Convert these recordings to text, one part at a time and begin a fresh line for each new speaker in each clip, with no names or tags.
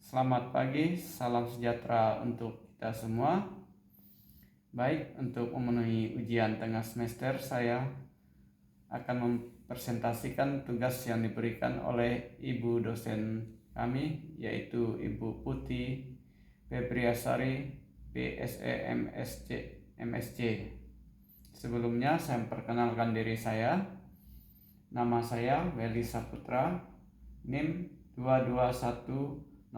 Selamat pagi, salam sejahtera untuk kita semua. Baik, untuk memenuhi ujian tengah semester, saya akan mempresentasikan tugas yang diberikan oleh ibu dosen kami, yaitu Ibu Putih Febriasari, PSE MSc. Sebelumnya saya memperkenalkan diri saya. Nama saya Welly Saputra, NIM 22104178112,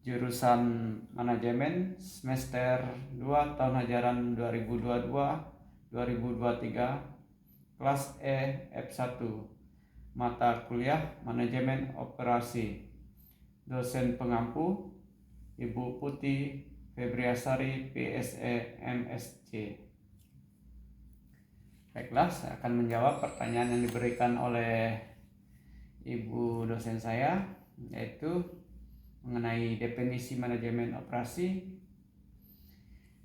jurusan manajemen, semester 2 tahun ajaran 2022-2023, kelas E F1, mata kuliah manajemen operasi. Dosen pengampu Ibu Putih Febriasari, PSE MSc. Baiklah, saya akan menjawab pertanyaan yang diberikan oleh ibu dosen saya, yaitu mengenai definisi manajemen operasi.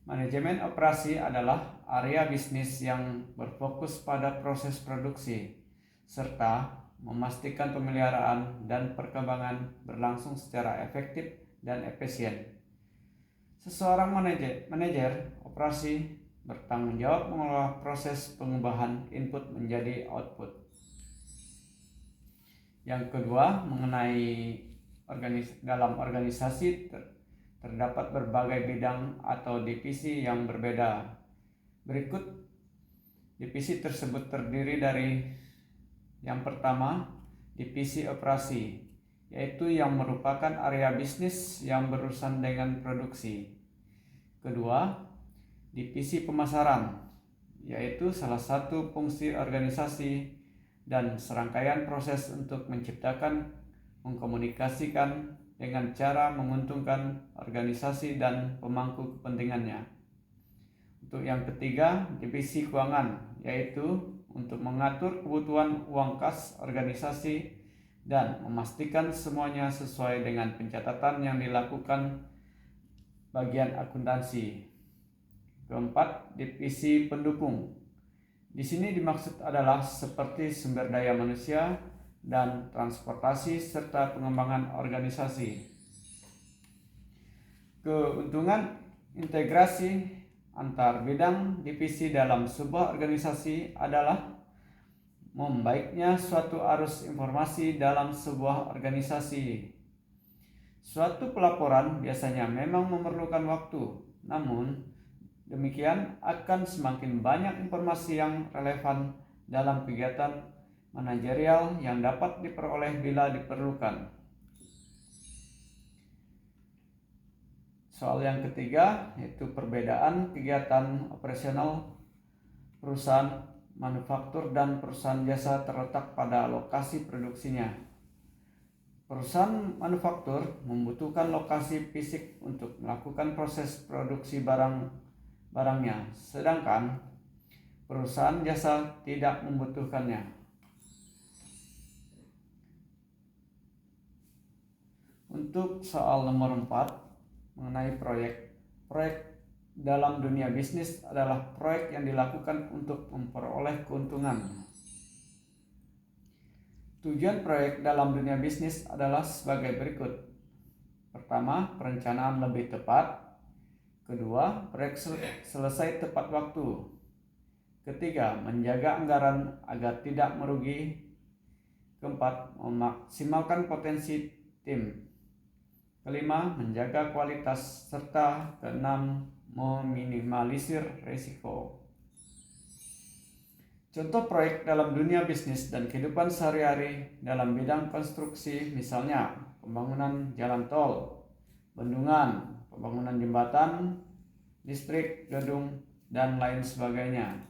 Manajemen operasi adalah area bisnis yang berfokus pada proses produksi, serta memastikan pemeliharaan dan perkembangan berlangsung secara efektif dan efisien. Seseorang manajer operasi bertanggung jawab mengelola proses pengubahan input menjadi output. Yang kedua, mengenai dalam organisasi terdapat berbagai bidang atau divisi yang berbeda. Berikut divisi tersebut terdiri dari: yang pertama, divisi operasi, yaitu yang merupakan area bisnis yang berurusan dengan produksi. Kedua, divisi pemasaran, yaitu salah satu fungsi organisasi dan serangkaian proses untuk menciptakan, mengkomunikasikan dengan cara menguntungkan organisasi dan pemangku kepentingannya. Untuk yang ketiga, divisi keuangan, yaitu untuk mengatur kebutuhan uang kas organisasi dan memastikan semuanya sesuai dengan pencatatan yang dilakukan bagian akuntansi. Keempat, divisi pendukung. Di sini dimaksud adalah seperti sumber daya manusia dan transportasi serta pengembangan organisasi. Keuntungan integrasi antar bidang divisi dalam sebuah organisasi adalah membaiknya suatu arus informasi dalam sebuah organisasi. Suatu pelaporan biasanya memang memerlukan waktu, namun demikian akan semakin banyak informasi yang relevan dalam kegiatan manajerial yang dapat diperoleh bila diperlukan. Soal yang ketiga, yaitu perbedaan kegiatan operasional perusahaan manufaktur dan perusahaan jasa terletak pada lokasi produksinya. Perusahaan manufaktur membutuhkan lokasi fisik untuk melakukan proses produksi barangnya, sedangkan perusahaan jasa tidak membutuhkannya. Untuk soal nomor 4 mengenai proyek dalam dunia bisnis adalah proyek yang dilakukan untuk memperoleh keuntungan. Tujuan proyek dalam dunia bisnis adalah sebagai berikut. Pertama, perencanaan lebih tepat. Kedua, proyek selesai tepat waktu. Ketiga, menjaga anggaran agar tidak merugi. Keempat, memaksimalkan potensi tim. Kelima, menjaga kualitas. Serta keenam, meminimalisir risiko. Contoh proyek dalam dunia bisnis dan kehidupan sehari-hari dalam bidang konstruksi, misalnya pembangunan jalan tol, bendungan, pembangunan jembatan, listrik, gedung, dan lain sebagainya.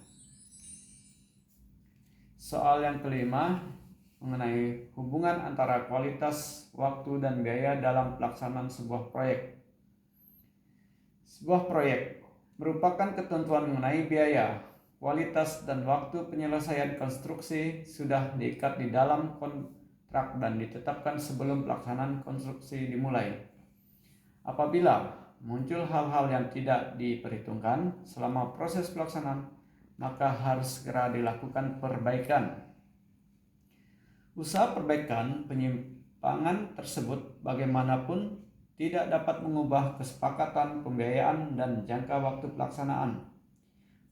Soal yang kelima mengenai hubungan antara kualitas, waktu, dan biaya dalam pelaksanaan sebuah proyek. Sebuah proyek merupakan ketentuan mengenai biaya, kualitas, dan waktu penyelesaian konstruksi sudah diikat di dalam kontrak dan ditetapkan sebelum pelaksanaan konstruksi dimulai. Apabila muncul hal-hal yang tidak diperhitungkan selama proses pelaksanaan, maka harus segera dilakukan perbaikan. Usaha perbaikan penyimpangan tersebut bagaimanapun tidak dapat mengubah kesepakatan pembiayaan dan jangka waktu pelaksanaan.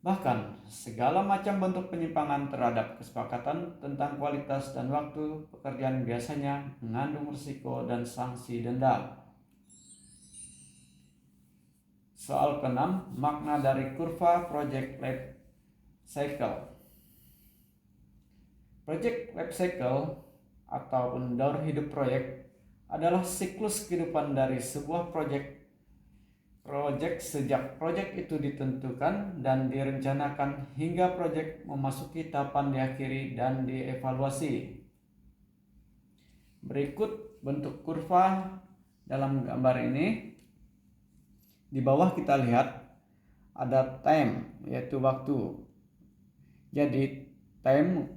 Bahkan, segala macam bentuk penyimpangan terhadap kesepakatan tentang kualitas dan waktu pekerjaan biasanya mengandung risiko dan sanksi denda. Soal ke-6, makna dari kurva Project Life Cycle. Project Life Cycle ataupun daur hidup proyek adalah siklus kehidupan dari sebuah proyek sejak proyek itu ditentukan dan direncanakan hingga proyek memasuki tahapan diakhiri dan dievaluasi. Berikut bentuk kurva dalam gambar ini. Di bawah kita lihat ada time, yaitu waktu. Jadi time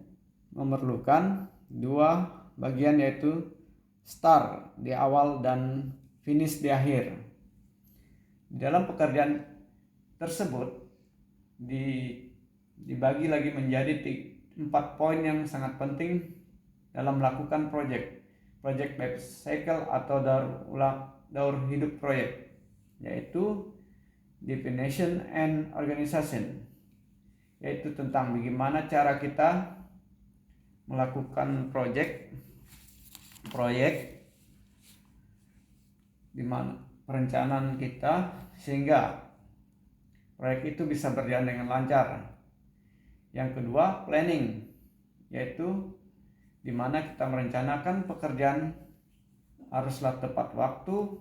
memerlukan dua bagian, yaitu start di awal dan finish di akhir. Di dalam pekerjaan tersebut dibagi lagi menjadi 4 poin yang sangat penting dalam melakukan project life cycle atau daur hidup proyek, yaitu definition and organization, yaitu tentang bagaimana cara kita melakukan proyek di mana perencanaan kita sehingga proyek itu bisa berjalan dengan lancar. Yang kedua, planning, yaitu di mana kita merencanakan pekerjaan haruslah tepat waktu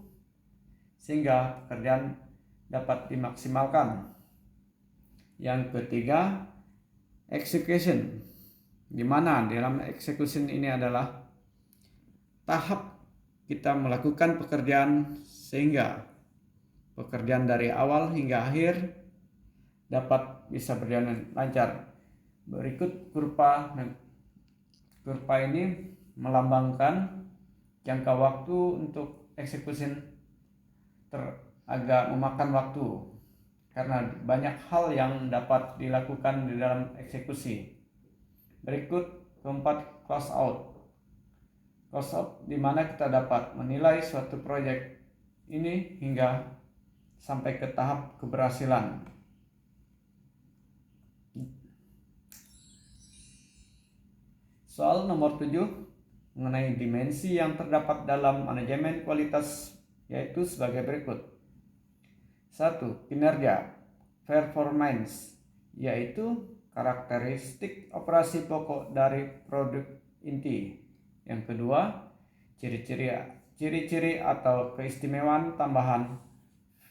sehingga pekerjaan dapat dimaksimalkan. Yang ketiga, execution, di mana dalam execution ini adalah tahap kita melakukan pekerjaan sehingga pekerjaan dari awal hingga akhir dapat bisa berjalan lancar. Berikut kurva ini melambangkan jangka waktu untuk execution agak memakan waktu karena banyak hal yang dapat dilakukan di dalam eksekusi. Berikut keempat, close out. Close out di mana kita dapat menilai suatu proyek ini hingga sampai ke tahap keberhasilan. Soal nomor 7 mengenai dimensi yang terdapat dalam manajemen kualitas, yaitu sebagai berikut. 1. Kinerja, performance, yaitu karakteristik operasi pokok dari produk inti. Yang kedua, ciri-ciri atau keistimewaan tambahan,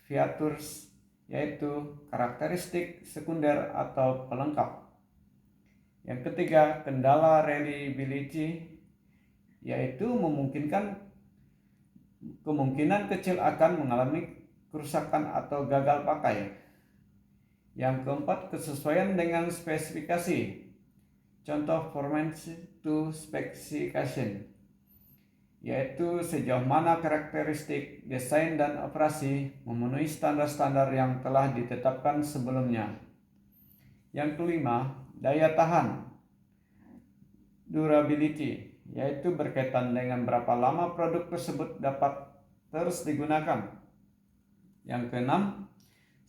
features, yaitu karakteristik sekunder atau pelengkap. Yang ketiga, kendala reliability, yaitu kemungkinan kecil akan mengalami kerusakan atau gagal pakai. Yang keempat, kesesuaian dengan spesifikasi, contoh performance to specification, yaitu sejauh mana karakteristik, desain, dan operasi memenuhi standar-standar yang telah ditetapkan sebelumnya. Yang kelima, daya tahan, durability, yaitu berkaitan dengan berapa lama produk tersebut dapat terus digunakan. Yang keenam,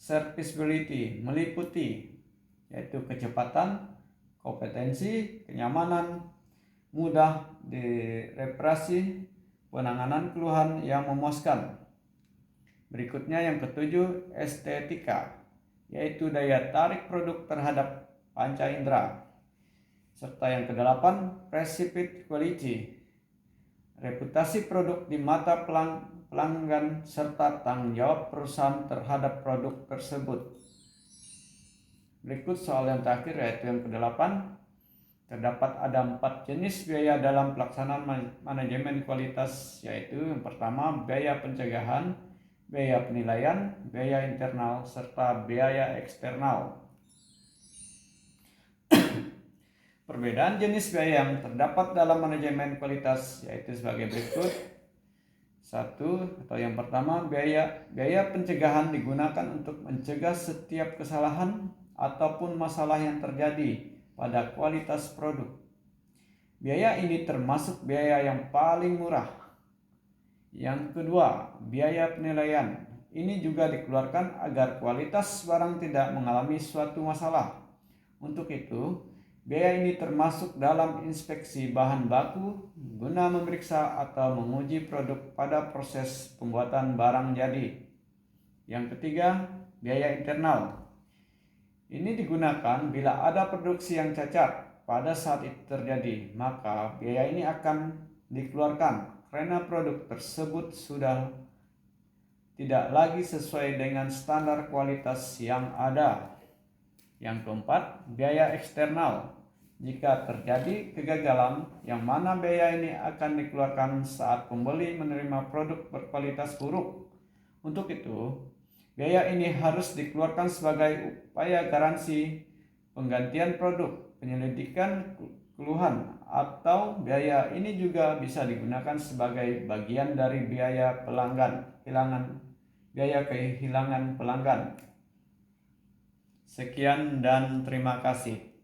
serviceability, meliputi, yaitu kecepatan, kompetensi, kenyamanan, mudah direparasi, penanganan keluhan yang memuaskan. Berikutnya yang ketujuh, estetika, yaitu daya tarik produk terhadap panca indera. Serta yang kedelapan, perceived quality, reputasi produk di mata pelanggan serta tanggung jawab perusahaan terhadap produk tersebut. Berikut soal yang terakhir, yaitu yang kedelapan. Terdapat ada 4 jenis biaya dalam pelaksanaan manajemen kualitas, yaitu yang pertama, biaya pencegahan, biaya penilaian, biaya internal, serta biaya eksternal. Perbedaan jenis biaya yang terdapat dalam manajemen kualitas yaitu sebagai berikut. 1. Atau yang pertama, biaya pencegahan digunakan untuk mencegah setiap kesalahan ataupun masalah yang terjadi pada kualitas produk. Biaya ini termasuk biaya yang paling murah. Yang kedua, biaya penilaian. Ini juga dikeluarkan agar kualitas barang tidak mengalami suatu masalah. Untuk itu, biaya ini termasuk dalam inspeksi bahan baku guna memeriksa atau menguji produk pada proses pembuatan barang jadi. Yang ketiga, biaya internal. Ini digunakan bila ada produksi yang cacat pada saat itu terjadi, maka biaya ini akan dikeluarkan karena produk tersebut sudah tidak lagi sesuai dengan standar kualitas yang ada. Yang keempat, biaya eksternal. Jika terjadi kegagalan, yang mana biaya ini akan dikeluarkan saat pembeli menerima produk berkualitas buruk. Untuk itu, biaya ini harus dikeluarkan sebagai upaya garansi, penggantian produk, penyelidikan keluhan, atau biaya ini juga bisa digunakan sebagai bagian dari biaya kehilangan pelanggan. Sekian dan terima kasih.